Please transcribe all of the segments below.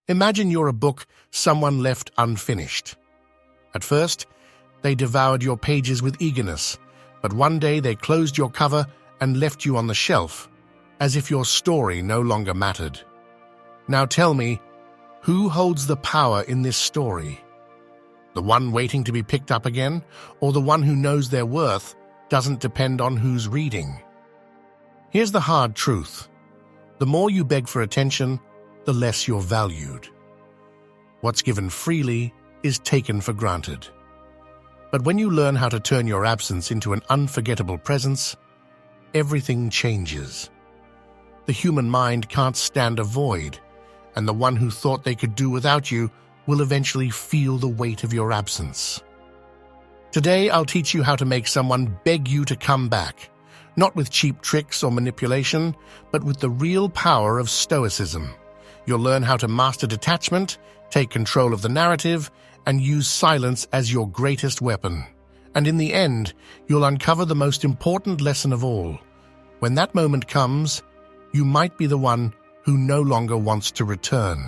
Imagine you're a book someone left unfinished. At first, they devoured your pages with eagerness, but one day they closed your cover and left you on the shelf, as if your story no longer mattered. Now tell me, who holds the power in this story? The one waiting to be picked up again, or the one who knows their worth doesn't depend on who's reading? Here's the hard truth. The more you beg for attention, the less you're valued. What's given freely is taken for granted. But when you learn how to turn your absence into an unforgettable presence, everything changes. The human mind can't stand a void, and the one who thought they could do without you will eventually feel the weight of your absence. Today, I'll teach you how to make someone beg you to come back, not with cheap tricks or manipulation, but with the real power of Stoicism. You'll learn how to master detachment, take control of the narrative, and use silence as your greatest weapon. And in the end, you'll uncover the most important lesson of all. When that moment comes, you might be the one who no longer wants to return.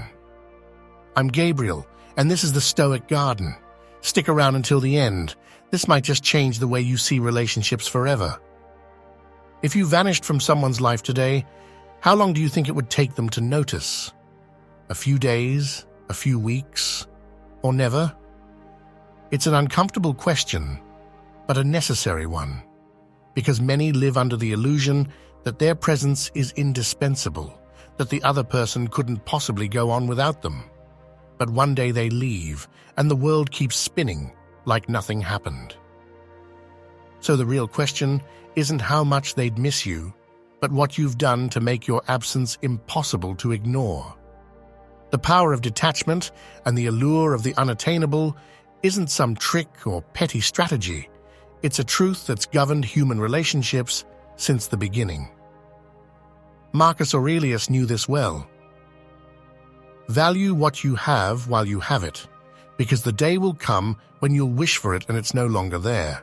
I'm Gabriel, and this is the Stoic Garden. Stick around until the end. This might just change the way you see relationships forever. If you vanished from someone's life today, how long do you think it would take them to notice? A few days, a few weeks, or never? It's an uncomfortable question, but a necessary one, because many live under the illusion that their presence is indispensable, that the other person couldn't possibly go on without them. But one day they leave, and the world keeps spinning like nothing happened. So the real question isn't how much they'd miss you, but what you've done to make your absence impossible to ignore. The power of detachment and the allure of the unattainable isn't some trick or petty strategy. It's a truth that's governed human relationships since the beginning. Marcus Aurelius knew this well. Value what you have while you have it, because the day will come when you'll wish for it and it's no longer there.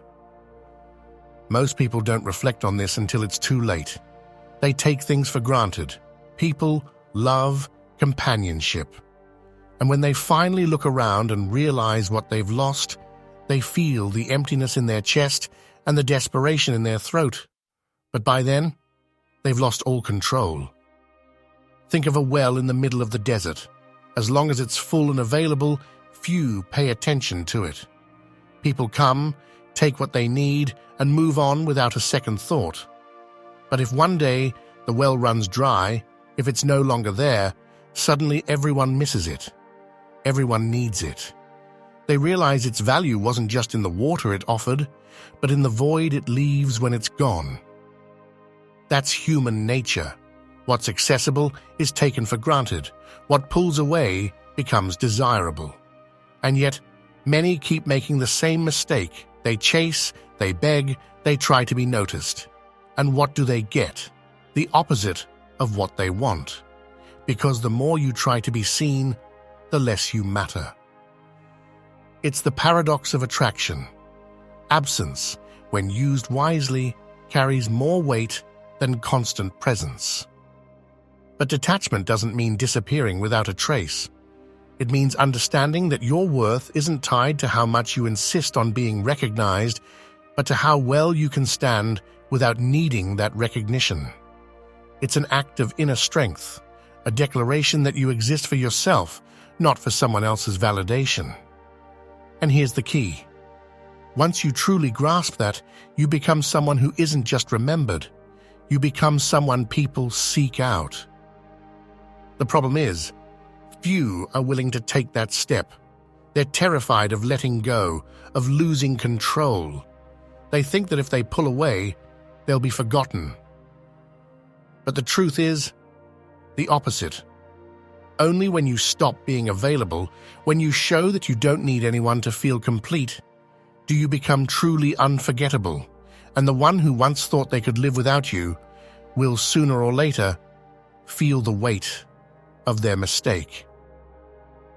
Most people don't reflect on this until it's too late. They take things for granted: people, love, companionship. And when they finally look around and realize what they've lost, they feel the emptiness in their chest and the desperation in their throat. But by then, they've lost all control. Think of a well in the middle of the desert. As long as it's full and available, few pay attention to it. People come, take what they need, and move on without a second thought. But if one day the well runs dry, if it's no longer there, suddenly everyone misses it. Everyone needs it. They realize its value wasn't just in the water it offered, but in the void it leaves when it's gone. That's human nature. What's accessible is taken for granted. What pulls away becomes desirable. And yet, many keep making the same mistake. They chase, they beg, they try to be noticed. And what do they get? The opposite of what they want. Because the more you try to be seen, the less you matter. It's the paradox of attraction. Absence, when used wisely, carries more weight than constant presence. But detachment doesn't mean disappearing without a trace. It means understanding that your worth isn't tied to how much you insist on being recognized, but to how well you can stand without needing that recognition. It's an act of inner strength, a declaration that you exist for yourself, not for someone else's validation. And here's the key. Once you truly grasp that, you become someone who isn't just remembered. You become someone people seek out. The problem is, few are willing to take that step. They're terrified of letting go, of losing control. They think that if they pull away, they'll be forgotten. But the truth is the opposite. Only when you stop being available, when you show that you don't need anyone to feel complete, do you become truly unforgettable, and the one who once thought they could live without you will sooner or later feel the weight of their mistake.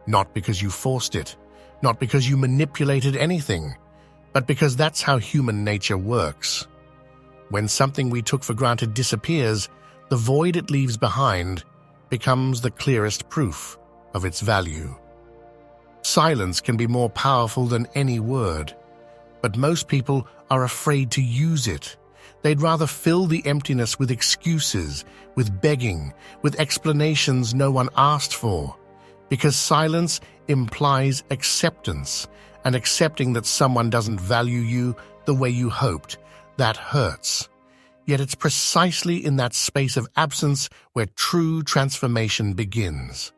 Not because you forced it, not because you manipulated anything, but because that's how human nature works. When something we took for granted disappears, the void it leaves behind becomes the clearest proof. of its value. Silence can be more powerful than any word, but most people are afraid to use it. They'd rather fill the emptiness with excuses, with begging, with explanations no one asked for, because silence implies acceptance, and accepting that someone doesn't value you the way you hoped, that hurts. Yet it's precisely in that space of absence where true transformation begins.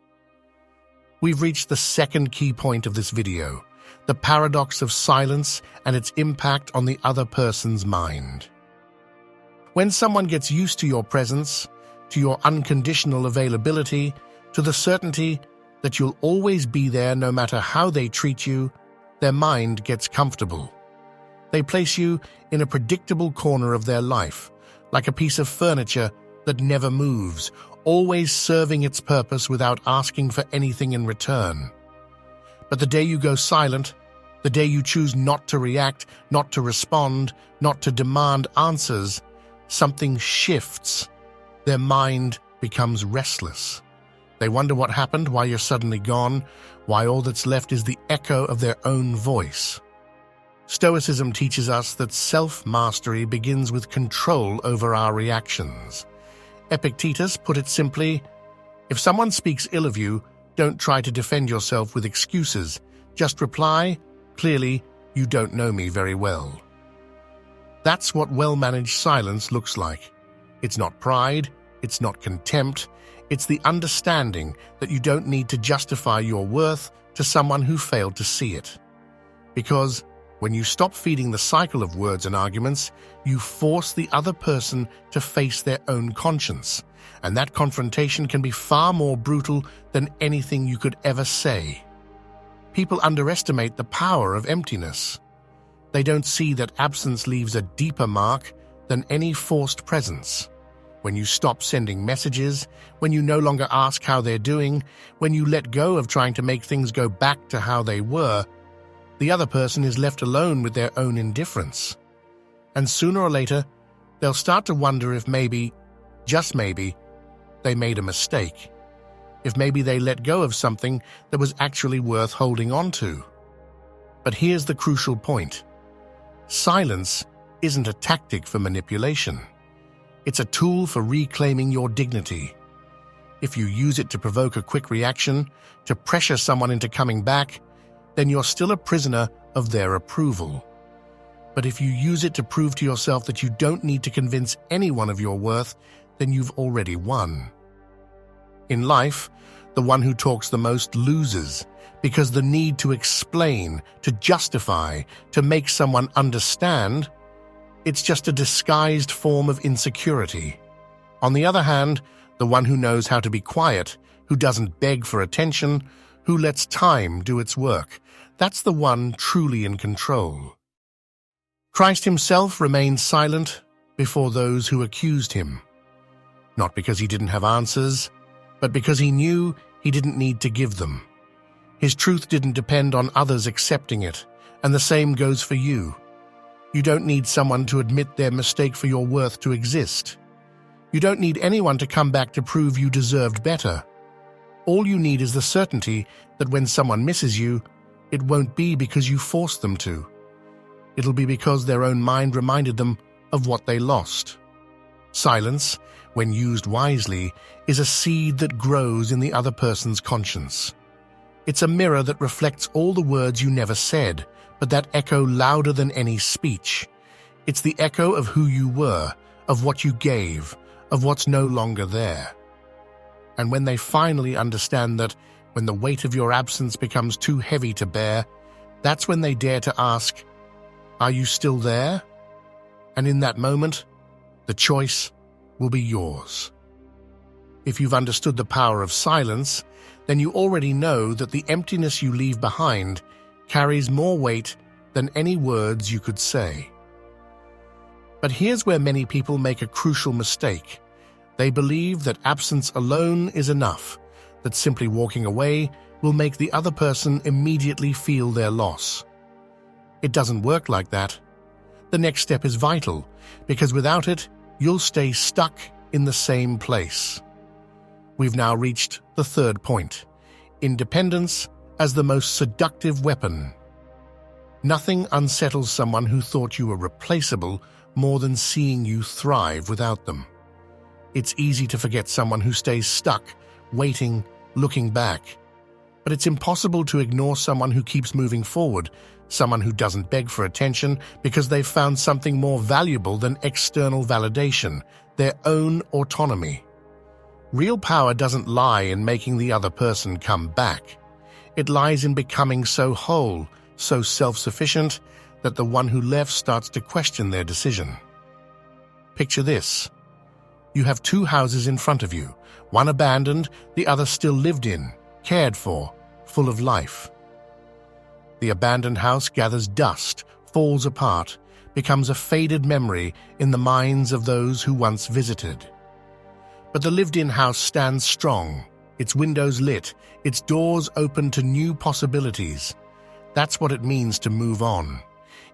We've reached the second key point of this video, the paradox of silence and its impact on the other person's mind. When someone gets used to your presence, to your unconditional availability, to the certainty that you'll always be there no matter how they treat you, their mind gets comfortable. They place you in a predictable corner of their life, like a piece of furniture that never moves, always serving its purpose without asking for anything in return. But the day you go silent, the day you choose not to react, not to respond, not to demand answers, something shifts. Their mind becomes restless. They wonder what happened, why you're suddenly gone, why all that's left is the echo of their own voice. Stoicism teaches us that self-mastery begins with control over our reactions. Epictetus put it simply, if someone speaks ill of you, don't try to defend yourself with excuses. Just reply, clearly, you don't know me very well. That's what well-managed silence looks like. It's not pride, it's not contempt, it's the understanding that you don't need to justify your worth to someone who failed to see it. Because when you stop feeding the cycle of words and arguments, you force the other person to face their own conscience, and that confrontation can be far more brutal than anything you could ever say. People underestimate the power of emptiness. They don't see that absence leaves a deeper mark than any forced presence. When you stop sending messages, when you no longer ask how they're doing, when you let go of trying to make things go back to how they were, the other person is left alone with their own indifference. And sooner or later, they'll start to wonder if maybe, just maybe, they made a mistake. If maybe they let go of something that was actually worth holding on to. But here's the crucial point. Silence isn't a tactic for manipulation. It's a tool for reclaiming your dignity. If you use it to provoke a quick reaction, to pressure someone into coming back, then you're still a prisoner of their approval. But if you use it to prove to yourself that you don't need to convince anyone of your worth, then you've already won. In life, the one who talks the most loses, because the need to explain, to justify, to make someone understand, it's just a disguised form of insecurity. On the other hand, the one who knows how to be quiet, who doesn't beg for attention, who lets time do its work, that's the one truly in control. Christ himself remained silent before those who accused him, not because he didn't have answers, but because he knew he didn't need to give them. His truth didn't depend on others accepting it, and the same goes for you. You don't need someone to admit their mistake for your worth to exist. You don't need anyone to come back to prove you deserved better. All you need is the certainty that when someone misses you, it won't be because you forced them to. It'll be because their own mind reminded them of what they lost. Silence, when used wisely, is a seed that grows in the other person's conscience. It's a mirror that reflects all the words you never said, but that echo louder than any speech. It's the echo of who you were, of what you gave, of what's no longer there. And when they finally understand that, when the weight of your absence becomes too heavy to bear, that's when they dare to ask, "Are you still there?" And in that moment, the choice will be yours. If you've understood the power of silence, then you already know that the emptiness you leave behind carries more weight than any words you could say. But here's where many people make a crucial mistake. They believe that absence alone is enough, that simply walking away will make the other person immediately feel their loss. It doesn't work like that. The next step is vital, because without it, you'll stay stuck in the same place. We've now reached the third point, independence as the most seductive weapon. Nothing unsettles someone who thought you were replaceable more than seeing you thrive without them. It's easy to forget someone who stays stuck, waiting, looking back. But it's impossible to ignore someone who keeps moving forward, someone who doesn't beg for attention because they've found something more valuable than external validation, their own autonomy. Real power doesn't lie in making the other person come back. It lies in becoming so whole, so self-sufficient, that the one who left starts to question their decision. Picture this. You have two houses in front of you, one abandoned, the other still lived in, cared for, full of life. The abandoned house gathers dust, falls apart, becomes a faded memory in the minds of those who once visited. But the lived-in house stands strong, its windows lit, its doors open to new possibilities. That's what it means to move on.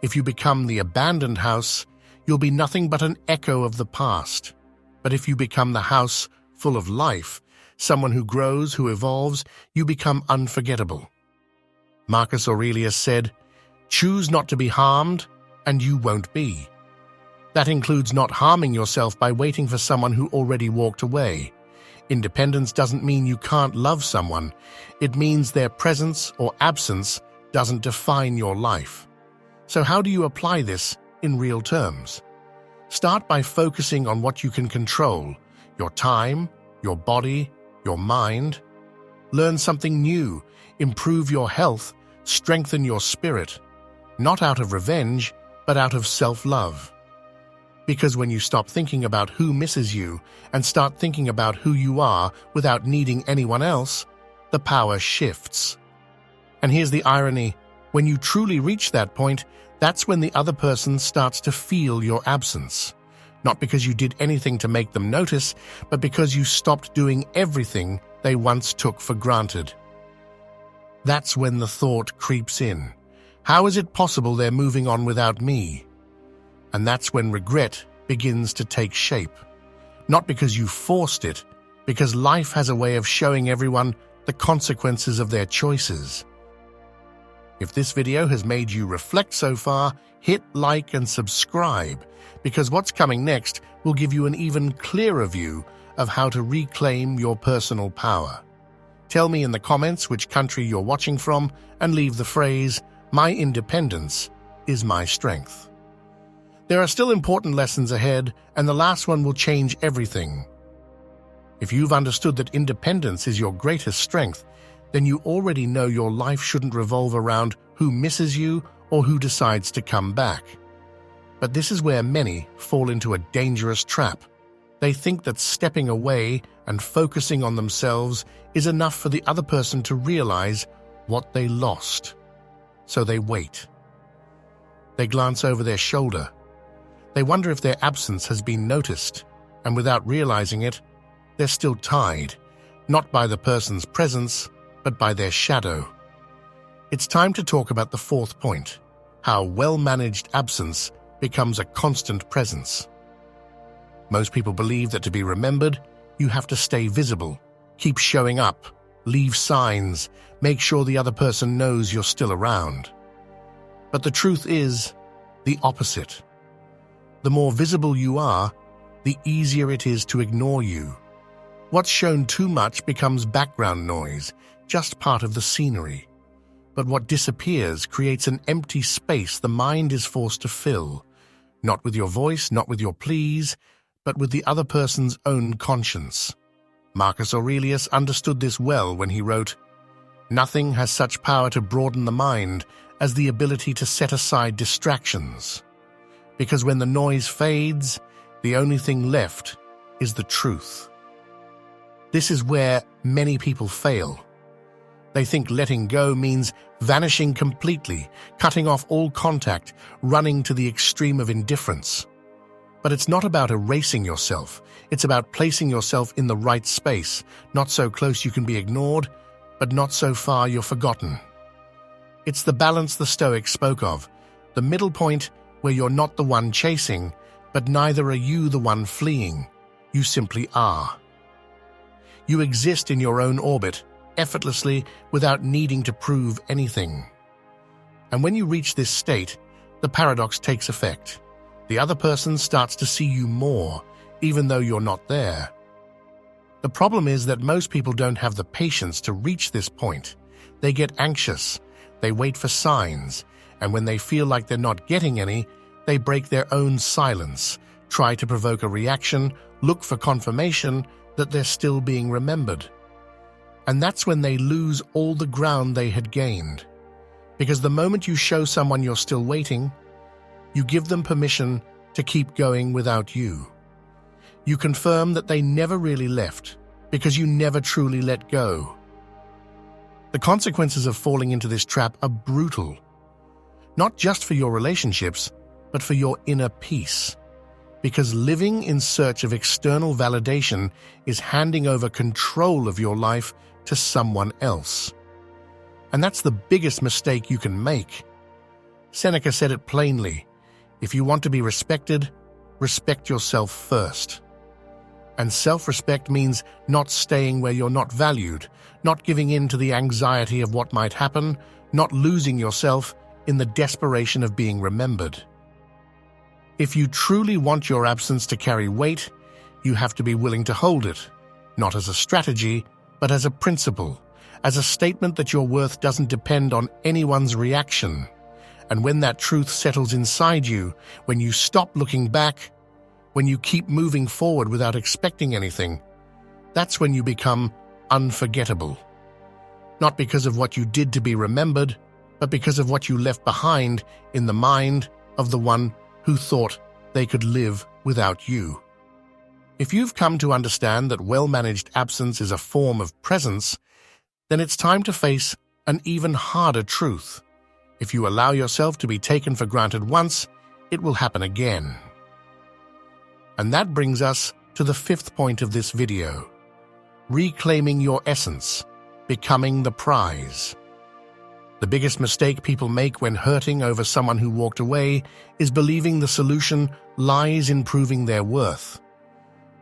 If you become the abandoned house, you'll be nothing but an echo of the past. But if you become the house full of life, someone who grows, who evolves, you become unforgettable. Marcus Aurelius said, "Choose not to be harmed, and you won't be." That includes not harming yourself by waiting for someone who already walked away. Independence doesn't mean you can't love someone. It means their presence or absence doesn't define your life. So how do you apply this in real terms? Start by focusing on what you can control: your time, your body, your mind. Learn something new, improve your health, strengthen your spirit, not out of revenge, but out of self-love. Because when you stop thinking about who misses you and start thinking about who you are without needing anyone else, the power shifts. And here's the irony: when you truly reach that point, that's when the other person starts to feel your absence. Not because you did anything to make them notice, but because you stopped doing everything they once took for granted. That's when the thought creeps in. How is it possible they're moving on without me? And that's when regret begins to take shape. Not because you forced it, because life has a way of showing everyone the consequences of their choices. If this video has made you reflect so far, hit like and subscribe, because what's coming next will give you an even clearer view of how to reclaim your personal power. Tell me in the comments which country you're watching from and leave the phrase, "My independence is my strength." There are still important lessons ahead, and the last one will change everything. If you've understood that independence is your greatest strength, then you already know your life shouldn't revolve around who misses you or who decides to come back. But this is where many fall into a dangerous trap. They think that stepping away and focusing on themselves is enough for the other person to realize what they lost. So they wait. They glance over their shoulder. They wonder if their absence has been noticed, and without realizing it, they're still tied, not by the person's presence, but by their shadow. It's time to talk about the fourth point: how well-managed absence becomes a constant presence. Most people believe that to be remembered, you have to stay visible, keep showing up, leave signs, make sure the other person knows you're still around. But the truth is the opposite. The more visible you are, the easier it is to ignore you. What's shown too much becomes background noise, just part of the scenery. But what disappears creates an empty space the mind is forced to fill, not with your voice, not with your pleas, but with the other person's own conscience. Marcus Aurelius understood this well when he wrote, "Nothing has such power to broaden the mind as the ability to set aside distractions. Because when the noise fades, the only thing left is the truth." This is where many people fail. They think letting go means vanishing completely, cutting off all contact, running to the extreme of indifference. But it's not about erasing yourself. It's about placing yourself in the right space, not so close you can be ignored, but not so far you're forgotten. It's the balance the Stoics spoke of, the middle point where you're not the one chasing, but neither are you the one fleeing. You simply are. You exist in your own orbit, effortlessly without needing to prove anything. And when you reach this state, the paradox takes effect. The other person starts to see you more, even though you're not there. The problem is that most people don't have the patience to reach this point. They get anxious, they wait for signs, and when they feel like they're not getting any, they break their own silence, try to provoke a reaction, look for confirmation that they're still being remembered. And that's when they lose all the ground they had gained. Because the moment you show someone you're still waiting, you give them permission to keep going without you. You confirm that they never really left, because you never truly let go. The consequences of falling into this trap are brutal, not just for your relationships, but for your inner peace. Because living in search of external validation is handing over control of your life to someone else. And that's the biggest mistake you can make. Seneca said it plainly: if you want to be respected, respect yourself first. And self-respect means not staying where you're not valued, not giving in to the anxiety of what might happen, not losing yourself in the desperation of being remembered. If you truly want your absence to carry weight, you have to be willing to hold it, not as a strategy, but as a principle, as a statement that your worth doesn't depend on anyone's reaction. And when that truth settles inside you, when you stop looking back, when you keep moving forward without expecting anything, that's when you become unforgettable. Not because of what you did to be remembered, but because of what you left behind in the mind of the one who thought they could live without you. If you've come to understand that well-managed absence is a form of presence, then it's time to face an even harder truth. If you allow yourself to be taken for granted once, it will happen again. And that brings us to the fifth point of this video: reclaiming your essence, becoming the prize. The biggest mistake people make when hurting over someone who walked away is believing the solution lies in proving their worth.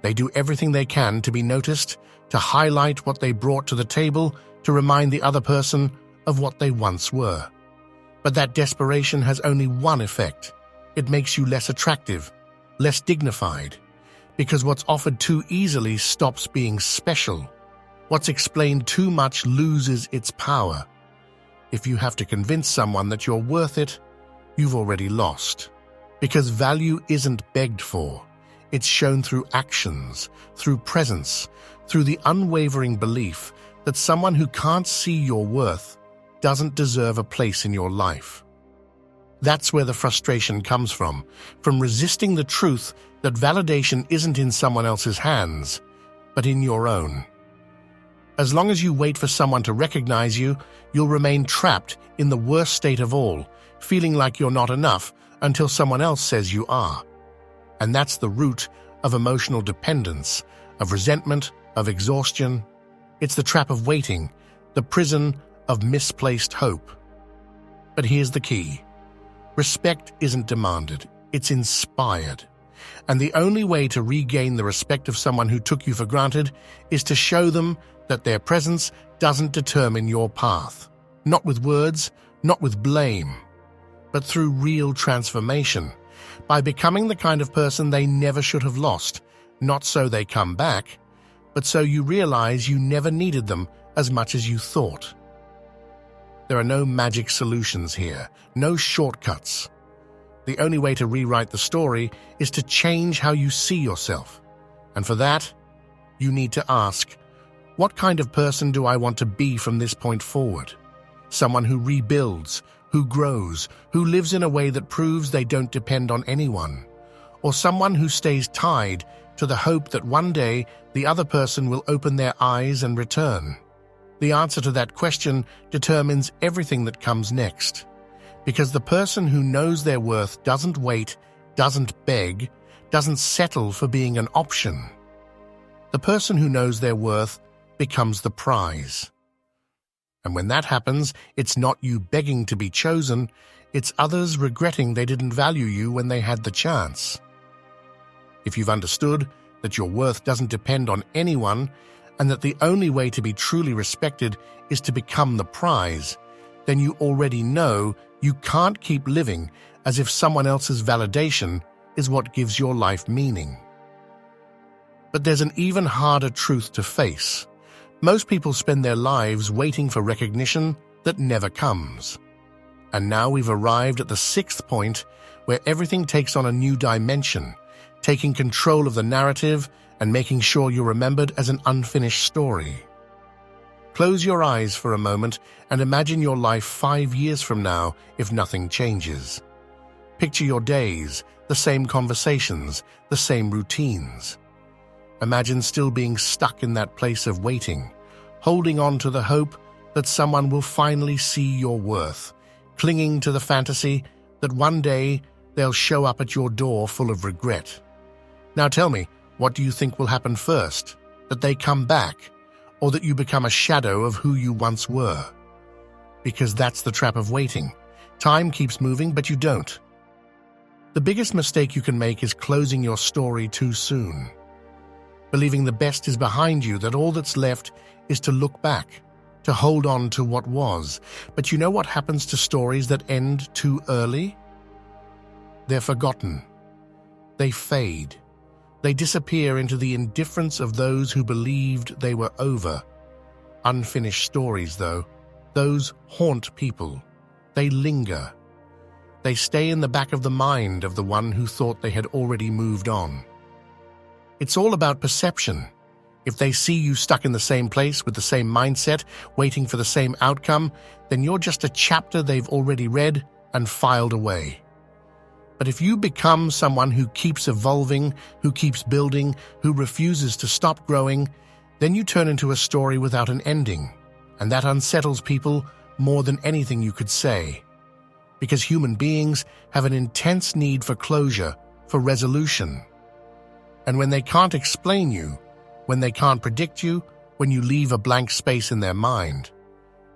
They do everything they can to be noticed, to highlight what they brought to the table, to remind the other person of what they once were. But that desperation has only one effect. It makes you less attractive, less dignified, because what's offered too easily stops being special. What's explained too much loses its power. If you have to convince someone that you're worth it, you've already lost. Because value isn't begged for. It's shown through actions, through presence, through the unwavering belief that someone who can't see your worth doesn't deserve a place in your life. That's where the frustration comes from resisting the truth that validation isn't in someone else's hands, but in your own. As long as you wait for someone to recognize you, you'll remain trapped in the worst state of all, feeling like you're not enough until someone else says you are. And that's the root of emotional dependence, of resentment, of exhaustion. It's the trap of waiting, the prison of misplaced hope. But here's the key. Respect isn't demanded, it's inspired. And the only way to regain the respect of someone who took you for granted is to show them that their presence doesn't determine your path. Not with words, not with blame, but through real transformation, by becoming the kind of person they never should have lost, not so they come back, but so you realize you never needed them as much as you thought. There are no magic solutions here, no shortcuts. The only way to rewrite the story is to change how you see yourself. And for that, you need to ask, what kind of person do I want to be from this point forward? Someone who rebuilds, who grows, who lives in a way that proves they don't depend on anyone, or someone who stays tied to the hope that one day the other person will open their eyes and return? The answer to that question determines everything that comes next. Because the person who knows their worth doesn't wait, doesn't beg, doesn't settle for being an option. The person who knows their worth becomes the prize. And when that happens, it's not you begging to be chosen, it's others regretting they didn't value you when they had the chance. If you've understood that your worth doesn't depend on anyone, and that the only way to be truly respected is to become the prize, then you already know you can't keep living as if someone else's validation is what gives your life meaning. But there's an even harder truth to face. Most people spend their lives waiting for recognition that never comes. And now we've arrived at the sixth point, where everything takes on a new dimension, taking control of the narrative and making sure you're remembered as an unfinished story. Close your eyes for a moment and imagine your life 5 years from now if nothing changes. Picture your days, the same conversations, the same routines. Imagine still being stuck in that place of waiting, holding on to the hope that someone will finally see your worth, clinging to the fantasy that one day they'll show up at your door full of regret. Now tell me, what do you think will happen first? That they come back, or that you become a shadow of who you once were? Because that's the trap of waiting. Time keeps moving, but you don't. The biggest mistake you can make is closing your story too soon. Believing the best is behind you, that all that's left is to look back, to hold on to what was. But you know what happens to stories that end too early? They're forgotten. They fade. They disappear into the indifference of those who believed they were over. Unfinished stories, though, those haunt people. They linger. They stay in the back of the mind of the one who thought they had already moved on. It's all about perception. If they see you stuck in the same place with the same mindset, waiting for the same outcome, then you're just a chapter they've already read and filed away. But if you become someone who keeps evolving, who keeps building, who refuses to stop growing, then you turn into a story without an ending, and that unsettles people more than anything you could say. Because human beings have an intense need for closure, for resolution. And when they can't explain you, when they can't predict you, when you leave a blank space in their mind,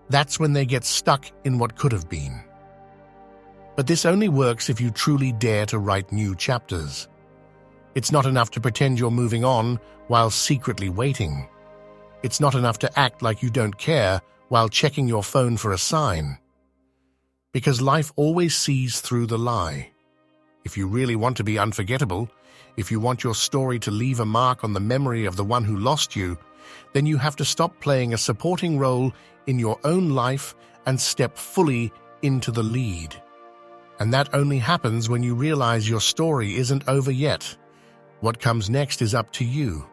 that's when they get stuck in what could have been. But this only works if you truly dare to write new chapters. It's not enough to pretend you're moving on while secretly waiting. It's not enough to act like you don't care while checking your phone for a sign. Because life always sees through the lie. If you really want to be unforgettable, if you want your story to leave a mark on the memory of the one who lost you, then you have to stop playing a supporting role in your own life and step fully into the lead. And that only happens when you realize your story isn't over yet. What comes next is up to you.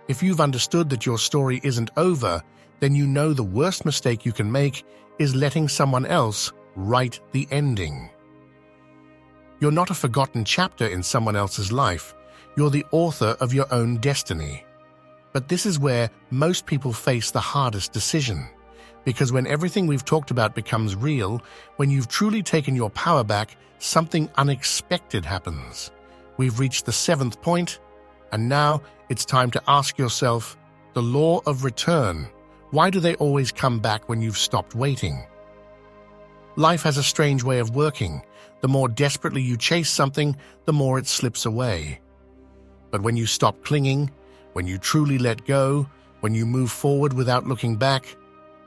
If you've understood that your story isn't over, then you know the worst mistake you can make is letting someone else write the ending. You're not a forgotten chapter in someone else's life. You're the author of your own destiny. But this is where most people face the hardest decision. Because when everything we've talked about becomes real, when you've truly taken your power back, something unexpected happens. We've reached the 7th point, and now it's time to ask yourself, the law of return. Why do they always come back when you've stopped waiting? Life has a strange way of working. The more desperately you chase something, the more it slips away. But when you stop clinging, when you truly let go, when you move forward without looking back,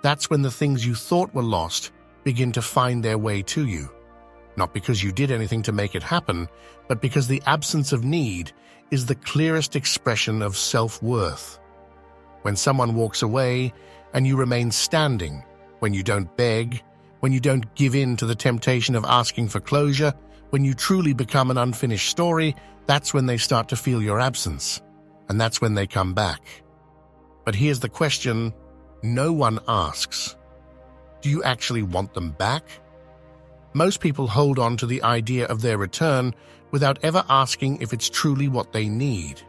that's when the things you thought were lost begin to find their way to you. Not because you did anything to make it happen, but because the absence of need is the clearest expression of self-worth. When someone walks away and you remain standing, when you don't beg, when you don't give in to the temptation of asking for closure, when you truly become an unfinished story, that's when they start to feel your absence, and that's when they come back. But here's the question no one asks. Do you actually want them back? Most people hold on to the idea of their return without ever asking if it's truly what they need.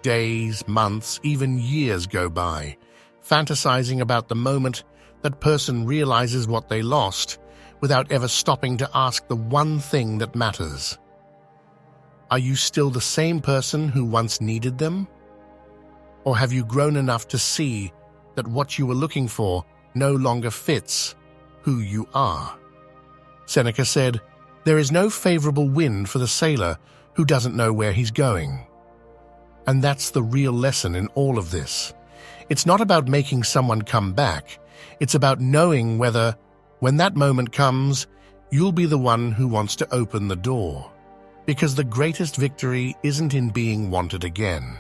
Days, months, even years go by, fantasizing about the moment that person realizes what they lost without ever stopping to ask the one thing that matters. Are you still the same person who once needed them? Or have you grown enough to see that what you were looking for no longer fits who you are? Seneca said, "There is no favorable wind for the sailor who doesn't know where he's going." And that's the real lesson in all of this. It's not about making someone come back. It's about knowing whether, when that moment comes, you'll be the one who wants to open the door. Because the greatest victory isn't in being wanted again.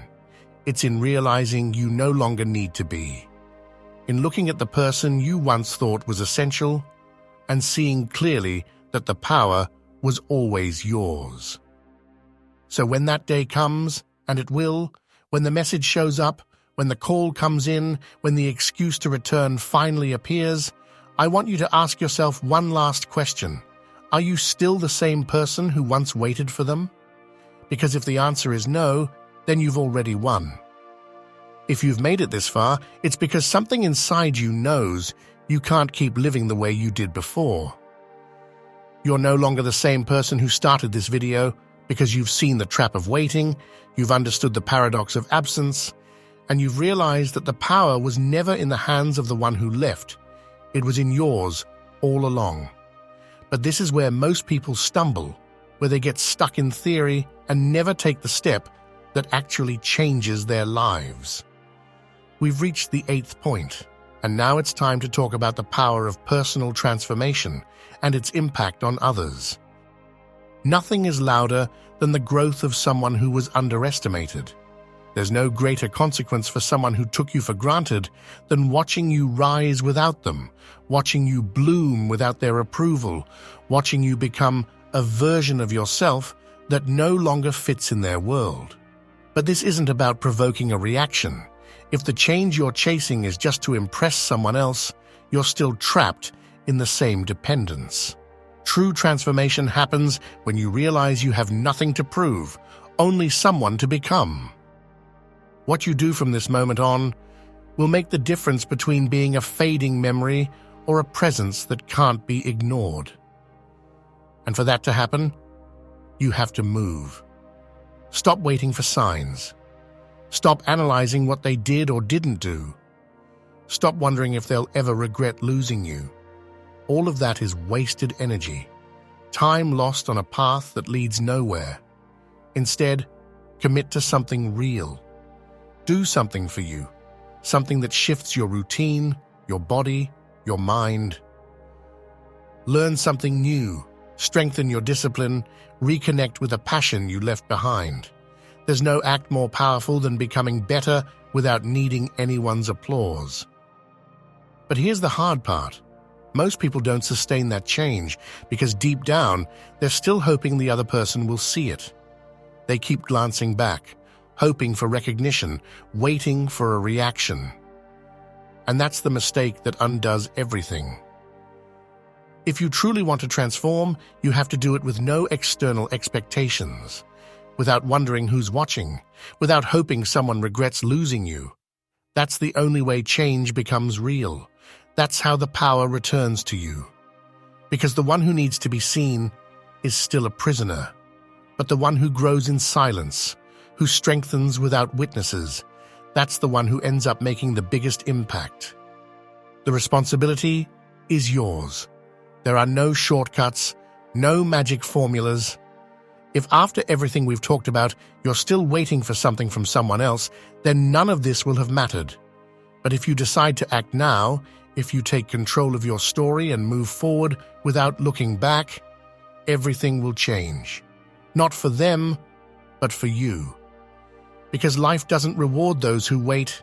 It's in realizing you no longer need to be. In looking at the person you once thought was essential and seeing clearly that the power was always yours. So when that day comes, and it will, when the message shows up, when the call comes in, when the excuse to return finally appears, I want you to ask yourself one last question. Are you still the same person who once waited for them? Because if the answer is no, then you've already won. If you've made it this far, it's because something inside you knows you can't keep living the way you did before. You're no longer the same person who started this video because you've seen the trap of waiting, you've understood the paradox of absence, and you've realized that the power was never in the hands of the one who left. It was in yours all along. But this is where most people stumble, where they get stuck in theory and never take the step that actually changes their lives. We've reached the 8th point, and now it's time to talk about the power of personal transformation and its impact on others. Nothing is louder than the growth of someone who was underestimated. There's no greater consequence for someone who took you for granted than watching you rise without them, watching you bloom without their approval, watching you become a version of yourself that no longer fits in their world. But this isn't about provoking a reaction. If the change you're chasing is just to impress someone else, you're still trapped in the same dependence. True transformation happens when you realize you have nothing to prove, only someone to become. What you do from this moment on will make the difference between being a fading memory or a presence that can't be ignored. And for that to happen, you have to move. Stop waiting for signs. Stop analyzing what they did or didn't do. Stop wondering if they'll ever regret losing you. All of that is wasted energy, time lost on a path that leads nowhere. Instead, commit to something real. Do something for you, something that shifts your routine, your body, your mind. Learn something new, strengthen your discipline, reconnect with a passion you left behind. There's no act more powerful than becoming better without needing anyone's applause. But here's the hard part. Most people don't sustain that change because deep down, they're still hoping the other person will see it. They keep glancing back, hoping for recognition, waiting for a reaction. And that's the mistake that undoes everything. If you truly want to transform, you have to do it with no external expectations, without wondering who's watching, without hoping someone regrets losing you. That's the only way change becomes real. That's how the power returns to you. Because the one who needs to be seen is still a prisoner, but the one who grows in silence, who strengthens without witnesses, that's the one who ends up making the biggest impact. The responsibility is yours. There are no shortcuts, no magic formulas. If after everything we've talked about, you're still waiting for something from someone else, then none of this will have mattered. But if you decide to act now, if you take control of your story and move forward without looking back, everything will change. Not for them, but for you. Because life doesn't reward those who wait.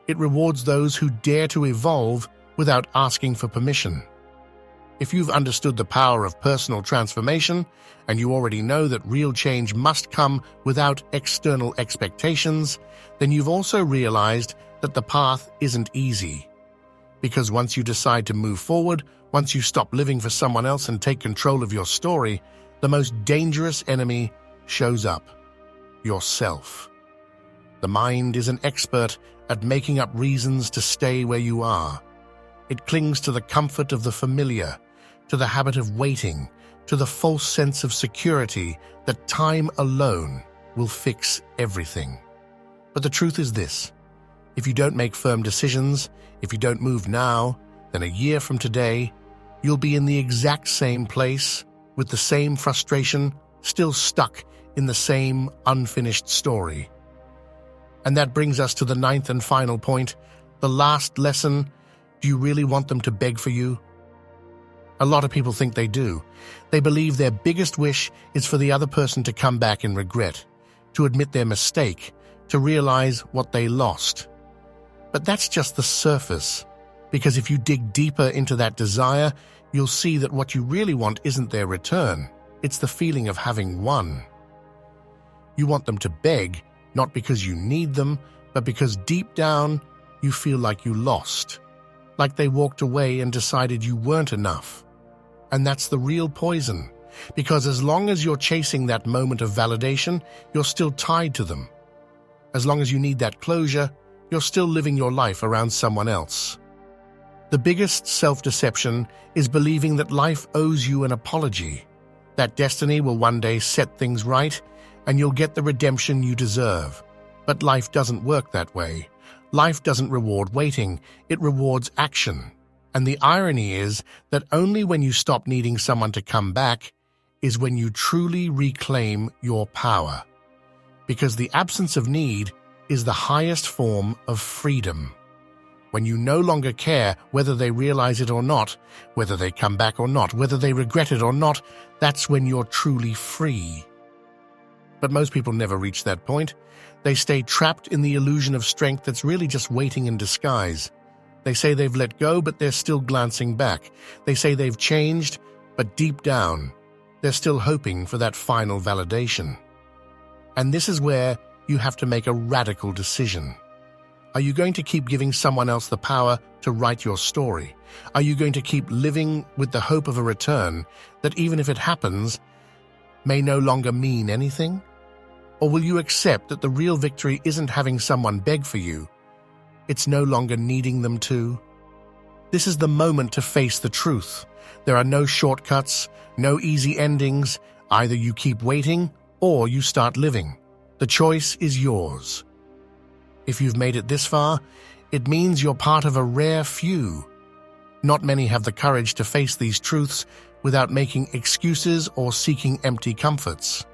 It rewards those who dare to evolve without asking for permission. If you've understood the power of personal transformation, and you already know that real change must come without external expectations, then you've also realized that the path isn't easy. Because once you decide to move forward, once you stop living for someone else and take control of your story, the most dangerous enemy shows up: yourself. The mind is an expert at making up reasons to stay where you are. It clings to the comfort of the familiar, to the habit of waiting, to the false sense of security that time alone will fix everything. But the truth is this: if you don't make firm decisions, if you don't move now, then a year from today, you'll be in the exact same place, with the same frustration, still stuck in the same unfinished story. And that brings us to the ninth and final point, the last lesson. Do you really want them to beg for you? A lot of people think they do. They believe their biggest wish is for the other person to come back in regret, to admit their mistake, to realize what they lost. But that's just the surface, because if you dig deeper into that desire, you'll see that what you really want isn't their return. It's the feeling of having won. You want them to beg, not because you need them, but because deep down you feel like you lost, like they walked away and decided you weren't enough. And that's the real poison, because as long as you're chasing that moment of validation, you're still tied to them. As long as you need that closure, you're still living your life around someone else. The biggest self-deception is believing that life owes you an apology, that destiny will one day set things right, and you'll get the redemption you deserve. But life doesn't work that way. Life doesn't reward waiting, it rewards action. And the irony is that only when you stop needing someone to come back is when you truly reclaim your power. Because the absence of need is the highest form of freedom. When you no longer care whether they realize it or not, whether they come back or not, whether they regret it or not, that's when you're truly free. But most people never reach that point. They stay trapped in the illusion of strength that's really just waiting in disguise. They say they've let go, but they're still glancing back. They say they've changed, but deep down, they're still hoping for that final validation. And this is where you have to make a radical decision. Are you going to keep giving someone else the power to write your story? Are you going to keep living with the hope of a return that, even if it happens, may no longer mean anything? Or will you accept that the real victory isn't having someone beg for you? It's no longer needing them to? This is the moment to face the truth. There are no shortcuts, no easy endings. Either you keep waiting or you start living. The choice is yours. If you've made it this far, it means you're part of a rare few. Not many have the courage to face these truths without making excuses or seeking empty comforts.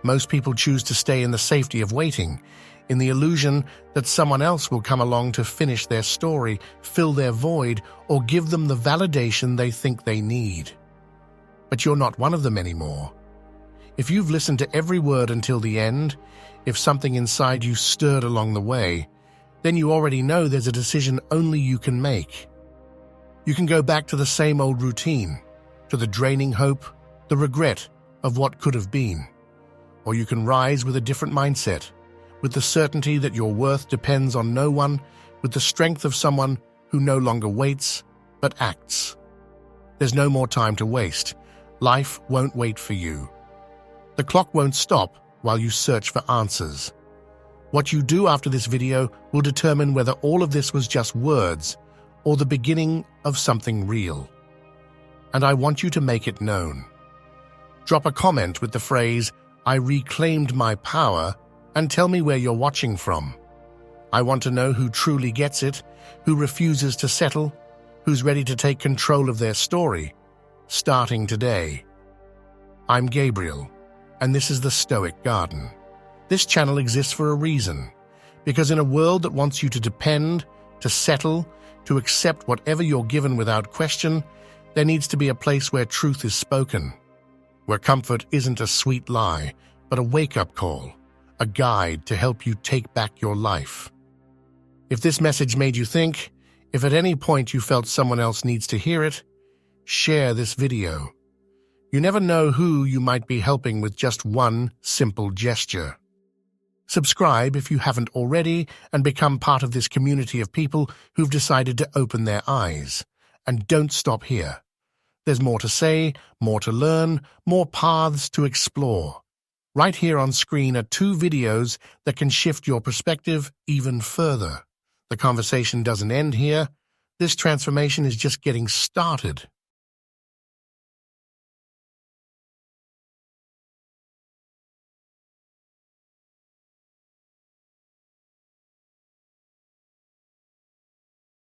Most people choose to stay in the safety of waiting, in the illusion that someone else will come along to finish their story, fill their void, or give them the validation they think they need. But you're not one of them anymore. If you've listened to every word until the end, if something inside you stirred along the way, then you already know there's a decision only you can make. You can go back to the same old routine, to the draining hope, the regret of what could have been. Or you can rise with a different mindset, with the certainty that your worth depends on no one, with the strength of someone who no longer waits, but acts. There's no more time to waste. Life won't wait for you. The clock won't stop while you search for answers. What you do after this video will determine whether all of this was just words or the beginning of something real. And I want you to make it known. Drop a comment with the phrase, "I reclaimed my power," and tell me where you're watching from. I want to know who truly gets it, who refuses to settle, who's ready to take control of their story, starting today. I'm Gabriel, and this is the Stoic Garden. This channel exists for a reason, because in a world that wants you to depend, to settle, to accept whatever you're given without question, there needs to be a place where truth is spoken, where comfort isn't a sweet lie, but a wake-up call, a guide to help you take back your life. If this message made you think, if at any point you felt someone else needs to hear it, share this video. You never know who you might be helping with just one simple gesture. Subscribe if you haven't already and become part of this community of people who've decided to open their eyes. And don't stop here. There's more to say, more to learn, more paths to explore. Right here on screen are 2 videos that can shift your perspective even further. The conversation doesn't end here. This transformation is just getting started.